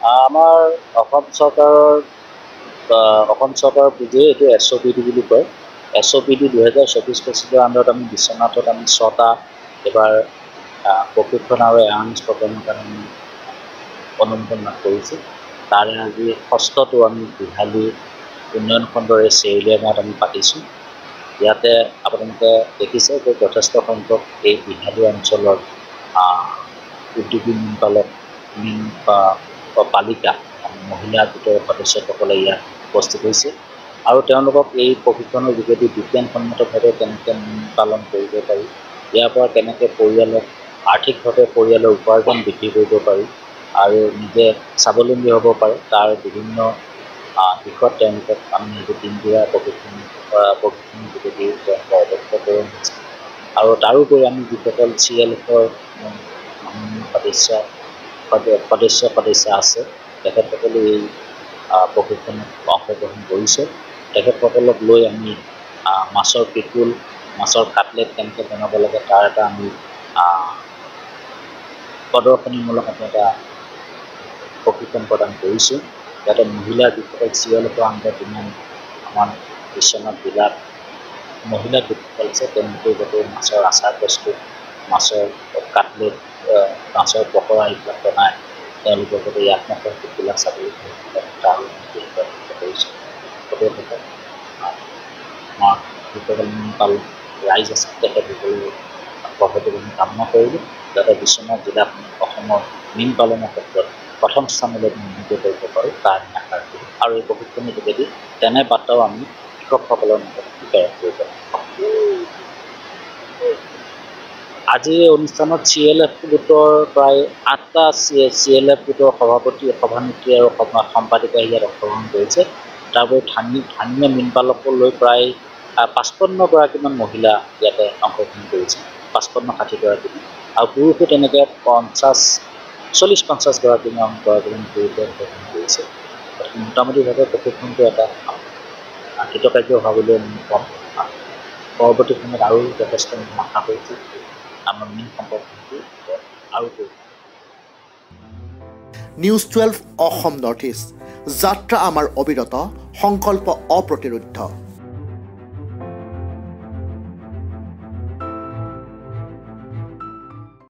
আমাৰ অসম চৰকাৰৰ পুঁজি এইটো SOPD বুলি কয়। SOPD 2024-25 আণ্ডাৰত আমি বিশ্বনাথত আমি 6টা এবাৰ প্ৰশিক্ষণ আৰু এৱাৰনেছ প্ৰগ্ৰেমৰ কাৰণে অনুমোদন লাভ কৰিছোঁ। তাৰে আজি 6টো আমি বিহালী উন্নয়ন খণ্ডৰ চেউলীয়া গাঁৱত আমি পাতিছোঁ। ইয়াতে আপোনালোকে দেখিছে যে যথেষ্ট সংখ্যক এই বিহালী অঞ্চলৰ উদ্যোগী মীন পালক পালিকা মহিলা গোটৰ সদস্যসকলে ইয়াত উপস্থিত হৈছে আৰু তেওঁলোকক এই প্ৰশিক্ষণৰ যোগেদি বিজ্ঞানসন্মতভাৱে কেনেকৈ মীন পালন কৰিব পাৰি, ইয়াৰ পৰা কেনেকৈ আৰ্থিকভাৱে পৰিয়ালৰ উপাৰ্জন বৃদ্ধি কৰিব পাৰি আৰু নিজে স্বাৱলম্বী হ'ব পাৰে, তাৰ বিভিন্ন দিশত তেওঁলোকক আমি এই দিনজোৰা প্ৰশিক্ষণৰ যোগেদি তেওঁলোকক অৱগত কৰোৱা হৈছে। আৰু তাৰোপৰি আমি যিসকল CLFৰ সদস্য আছে, তেখেতসকলে এই প্ৰশিক্ষণত অংশগ্ৰহণ কৰিছে। তেখেতসকলক লৈ আমি মাছৰ পিকুল, মাছৰ কাটলেট কেনেকৈ বনাব লাগে তাৰ এটা আমি প্ৰদৰ্শনীমূলক এটা প্ৰশিক্ষণ প্ৰদান কৰিছোঁ। যাতে মহিলা যিসকল CLFৰ আণ্ডাৰত আমাৰ বিশ্বনাথ জিলাত মহিলা গোটসকল আছে, তেওঁলোকে যাতে মাছৰ আচাৰ প্ৰস্তুত, মাছৰ কাটলেট, মাছৰ পকৰা এইবিলাক বনাই তেওঁলোকৰ যাতে এই আত্মসহায়কবিলাক চাবলৈ তাৰ কৰিছোঁ। আমাৰ যিসকল মীন পালক ৰাইজ আছে তেখেতসকলে সহযোগিতা আমি কামনা কৰিলোঁ যাতে বিশ্বনাথ জিলাখন অসমৰ মীন পালনৰ ক্ষেত্ৰত প্ৰথম স্থানলৈ উন্নীত কৰিব পাৰোঁ, তাৰ আমি আশা কৰোঁ। আৰু এই প্ৰশিক্ষণৰ যোগেদি তেনে বাৰ্তাও আমি কৃষকসকলৰ মাজত বিতৰণ কৰিব পাৰোঁ। আজি এই অনুষ্ঠানত CLF গোটৰ প্ৰায় 8টা CLF গোটৰ সভানেত্ৰী আৰু সম্পাদিকাই ইয়াত অংশগ্ৰহণ কৰিছে। তাৰোপৰি স্থানীয় মীন পালকক লৈ প্ৰায় 55গৰাকীমান মহিলা ইয়াতে অংশগ্ৰহণ কৰিছে, 55-60 গৰাকীমান, আৰু পুৰুষো তেনেকৈ 40-50 গৰাকীমান অংশগ্ৰহণ কৰিছে। মোটামুটিভাৱে প্ৰশিক্ষণটো এটা কৃতকাৰ্য হোৱা বুলি আমি কম। পৰৱৰ্তী সময়ত আৰু যথেষ্ট আশা কৰিছোঁ আমাৰ মীন সম্পৰ্কটো আৰু নিউজ 12 অসম নৰ্থ ইষ্ট, যাত্ৰা আমাৰ অবিৰত, সংকল্প অপ্ৰতিৰোধ্য।